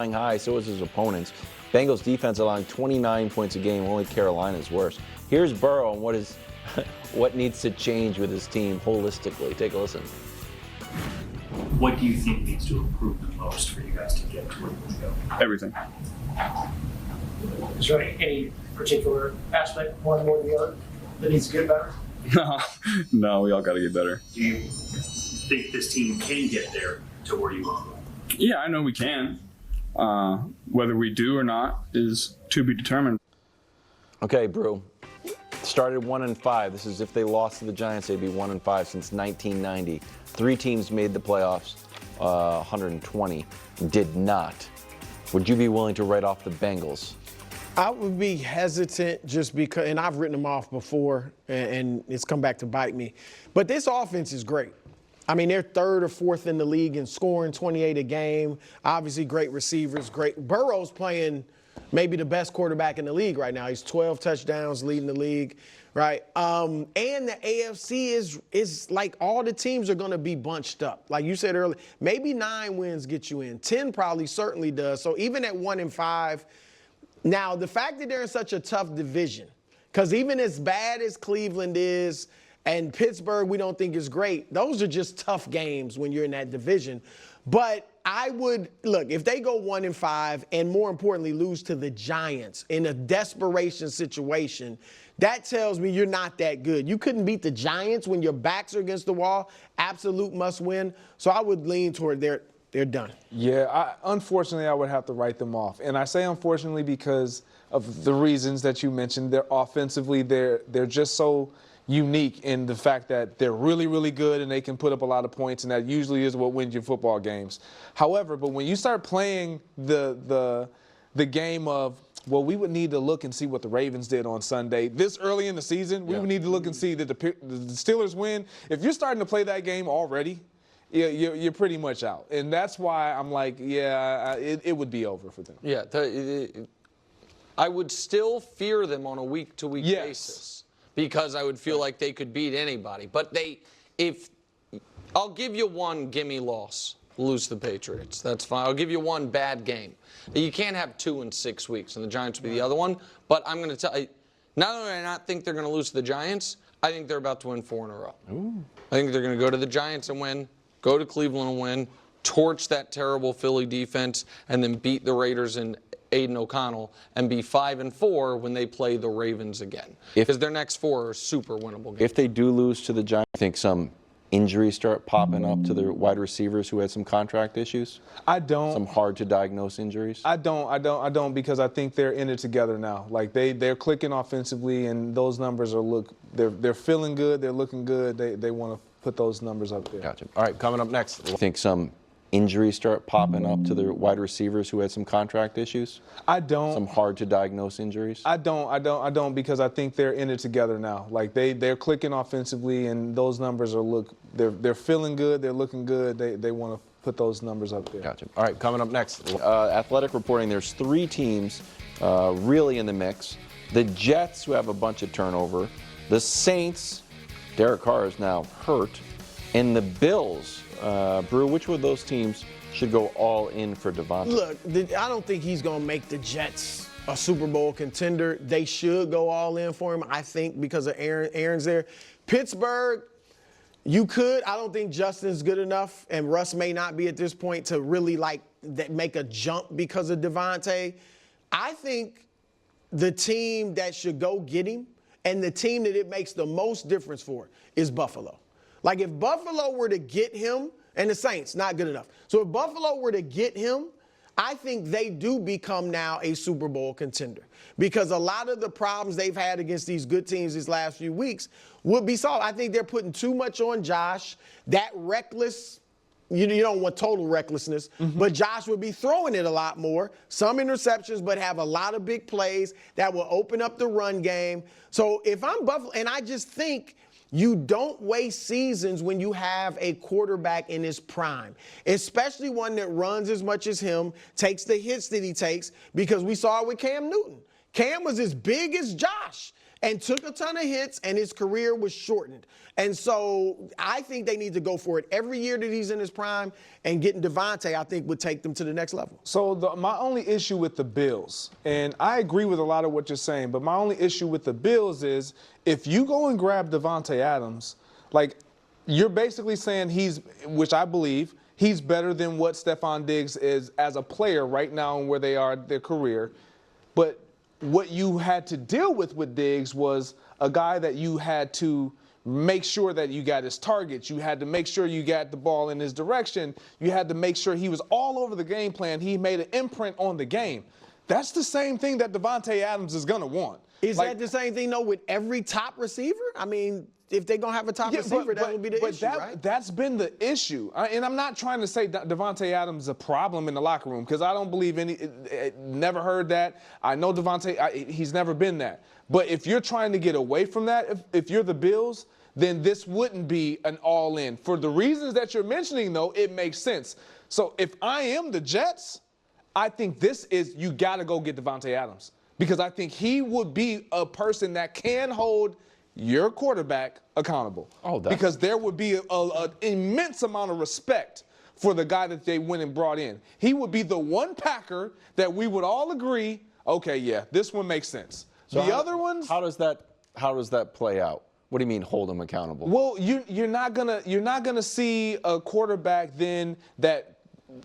high, so is his opponents. Bengals defense allowing 29 points a game, only Carolina's worse. Here's Burrow and what needs to change with his team holistically. Take a listen. What do you think needs to improve the most for you guys to get to where you want to go? Everything. Is there any particular aspect, one more than the other, that needs to get better? No, we all got to get better. Do you think this team can get there to where you want to go? Yeah, I know we can. Whether we do or not is to be determined. Okay, Brew. Started 1-5. This is if they lost to the Giants, they'd be 1-5 since 1990. 3 teams made the playoffs. 120 did not. Would you be willing to write off the Bengals? I would be hesitant just because, and I've written them off before, and it's come back to bite me. But this offense is great. I mean, they're 3rd or 4th in the league in scoring, 28 a game. Obviously, great receivers, great. Burrow's playing maybe the best quarterback in the league right now. He's 12 touchdowns, leading the league, right? And the AFC is like all the teams are going to be bunched up. Like you said earlier, maybe 9 wins get you in. 10 probably certainly does. So even at 1-5, now the fact that they're in such a tough division, because even as bad as Cleveland is, and Pittsburgh, we don't think is great. Those are just tough games when you're in that division. But I would, look, if they go 1-5 and more importantly lose to the Giants in a desperation situation, that tells me you're not that good. You couldn't beat the Giants when your backs are against the wall. Absolute must win. So I would lean toward they're done. Yeah, unfortunately, I would have to write them off. And I say unfortunately because of the reasons that you mentioned. They're offensively, they're just so unique in the fact that they're really, really good and they can put up a lot of points, and that usually is what wins your football games. However, but when you start playing the game of, well, we would need to look and see what the Ravens did on Sunday. This early in the season, we would need to look and see that the Steelers win. If you're starting to play that game already, you're pretty much out. And that's why I'm like, yeah, it would be over for them. Yeah, I would still fear them on a week-to-week basis. Because I would feel like they could beat anybody. But I'll give you one gimme loss, lose the Patriots. That's fine. I'll give you one bad game. You can't have 2 in 6 weeks, and the Giants will be the other one. But I'm going to tell you, not only do I not think they're going to lose to the Giants, I think they're about to win 4 in a row. Ooh. I think they're going to go to the Giants and win, go to Cleveland and win, torch that terrible Philly defense, and then beat the Raiders and Aiden O'Connell and be 5-4 when they play the Ravens again. Because their next 4 are super winnable games. If they do lose to the Giants, I think some injuries start popping up to the wide receivers who had some contract issues. I don't. Some hard to diagnose injuries. I don't because I think they're in it together now. Like they're clicking offensively, and those numbers they're feeling good, they're looking good. They want to put those numbers up there. Gotcha. All right, coming up next, I think some injuries start popping up to the wide receivers who had some contract issues? I don't. Some hard to diagnose injuries? I don't because I think they're in it together now. Like they're clicking offensively, and those numbers they're feeling good, they're looking good. They want to put those numbers up there. Gotcha. All right, coming up next, Athletic reporting there's 3 teams really in the mix. The Jets, who have a bunch of turnover. The Saints, Derek Carr is now hurt. And the Bills. Brew, which one of those teams should go all in for Devontae? Look, I don't think he's going to make the Jets a Super Bowl contender. They should go all in for him, I think, because of Aaron's there. Pittsburgh, you could. I don't think Justin's good enough, and Russ may not be at this point to really make a jump because of Devontae. I think the team that should go get him and the team that it makes the most difference for is Buffalo. Like if Buffalo were to get him, and the Saints, not good enough. So if Buffalo were to get him, I think they do become now a Super Bowl contender. Because a lot of the problems they've had against these good teams these last few weeks would be solved. I think they're putting too much on Josh. That reckless, you don't want total recklessness, but Josh would be throwing it a lot more. Some interceptions, but have a lot of big plays that will open up the run game. So if I'm Buffalo, and I just think you don't waste seasons when you have a quarterback in his prime, especially one that runs as much as him, takes the hits that he takes, because we saw it with Cam Newton. Cam was as big as Josh. and took a ton of hits, and his career was shortened. And so I think they need to go for it every year that he's in his prime, and getting Devontae, I think, would take them to the next level. So my only issue with the Bills, and I agree with a lot of what you're saying, but my only issue with the Bills is if you go and grab Devontae Adams, like you're basically saying which I believe, he's better than what Stephon Diggs is as a player right now and where they are in their career. But what you had to deal with Diggs was a guy that you had to make sure that you got his targets. You had to make sure you got the ball in his direction. You had to make sure he was all over the game plan. He made an imprint on the game. That's the same thing that Devontae Adams is going to want. Is that the same thing, though, with every top receiver? I mean, if they're going to have a top receiver, that would be the issue, right? That's been the issue. And I'm not trying to say Devontae Adams is a problem in the locker room, because I don't believe never heard that. I know Devontae, he's never been that. But if you're trying to get away from that, if you're the Bills, then this wouldn't be an all-in. For the reasons that you're mentioning, though, it makes sense. So if I am the Jets, I think you got to go get Devontae Adams, because I think he would be a person that can hold your quarterback accountable. Because there would be an immense amount of respect for the guy that they went and brought in. He would be the one Packer that we would all agree, okay, yeah, this one makes sense. So the other ones, how does that play out? What do you mean hold him accountable? Well, you're not gonna see a quarterback then that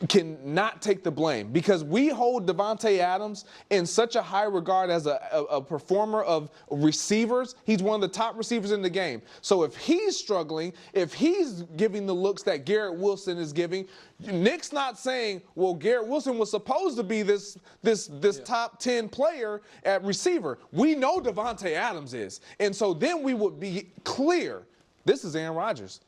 can not take the blame, because we hold Devontae Adams in such a high regard as a performer of receivers. He's one of the top receivers in the game. So if he's struggling, if he's giving the looks that Garrett Wilson is giving, Nick's not saying, well, Garrett Wilson was supposed to be this top 10 player at receiver. We know Devontae Adams is. And so then we would be clear, this is Aaron Rodgers.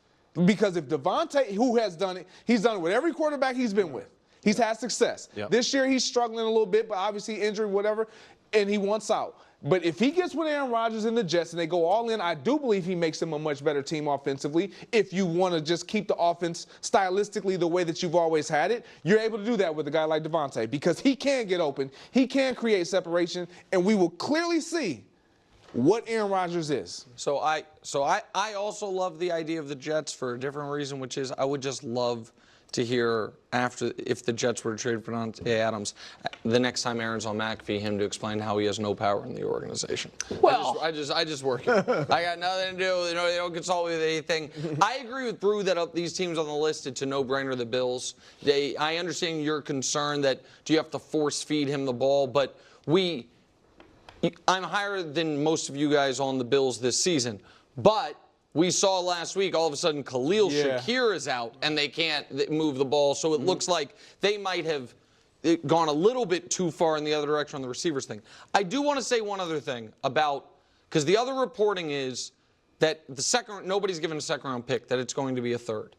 Because if Devontae, who has done it, he's done it with every quarterback he's been with. He's had success. Yep. This year he's struggling a little bit, but obviously injury, whatever, and he wants out. But if he gets with Aaron Rodgers and the Jets and they go all in, I do believe he makes them a much better team offensively. If you want to just keep the offense stylistically the way that you've always had it, you're able to do that with a guy like Devontae, because he can get open, he can create separation, and we will clearly see what Aaron Rodgers is. So I also love the idea of the Jets for a different reason, which is I would just love to hear if the Jets were to trade for Devontae Adams, the next time Aaron's on McAfee, him to explain how he has no power in the organization. Well, I just work here. I got nothing to do. They don't consult with anything. I agree with Brew that these teams on the list, it's a no-brainer. The Bills. I understand your concern that do you have to force feed him the ball, but I'm higher than most of you guys on the Bills this season, but we saw last week all of a sudden Khalil Shakir is out and they can't move the ball, so it looks like they might have gone a little bit too far in the other direction on the receivers thing. I do want to say one other thing because the other reporting is that nobody's given a second-round pick, that it's going to be a third.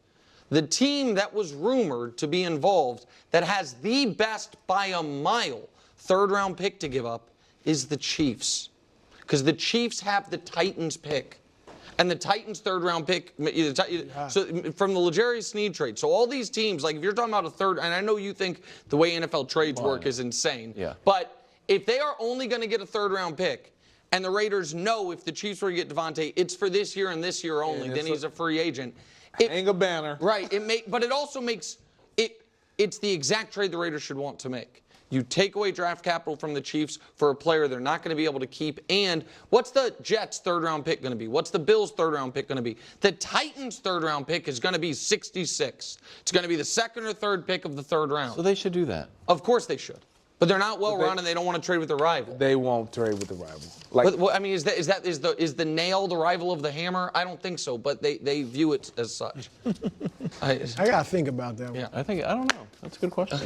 The team that was rumored to be involved that has the best by a mile third-round pick to give up is the Chiefs, because the Chiefs have the Titans pick, and the Titans third-round pick. So from the L'Jarius Sneed trade. So all these teams, like if you're talking about a third, and I know you think the way NFL trades work is insane, but if they are only going to get a third-round pick, and the Raiders know if the Chiefs were to get Devontae, it's for this year and this year only. Then he's a free agent. Hang a banner. Right. But it also makes it. It's the exact trade the Raiders should want to make. You take away draft capital from the Chiefs for a player they're not going to be able to keep. And what's the Jets' third-round pick going to be? What's the Bills' third-round pick going to be? The Titans' third-round pick is going to be 66. It's going to be the second or third pick of the third round. So they should do that. Of course they should. But they're not well-run, and they don't want to trade with their rival. They won't trade with the rival. But I mean, is the nail the rival of the hammer? I don't think so, but they view it as such. I gotta think about that one. Yeah. I don't know. That's a good question.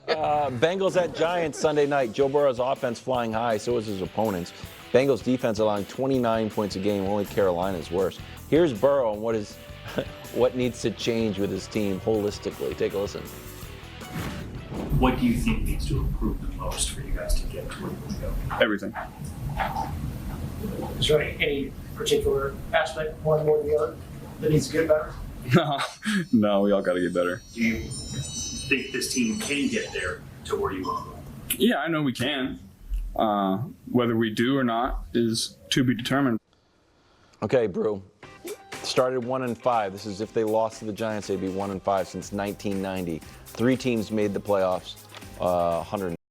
Bengals at Giants Sunday night. Joe Burrow's offense flying high, so is his opponents. Bengals defense allowing 29 points a game. Only Carolina's worse. Here's Burrow and what needs to change with his team holistically. Take a listen. What do you think needs to improve the most for you guys to get to where you want to go? Everything. Is there any particular aspect, one more than the other, that needs to get better? No, we all got to get better. Do you think this team can get there to where you want to go? Yeah, I know we can. Whether we do or not is to be determined. Okay, Brew. Started 1-5. This is if they lost to the Giants, they'd be 1-5 since 1990. 3 teams made the playoffs. 100.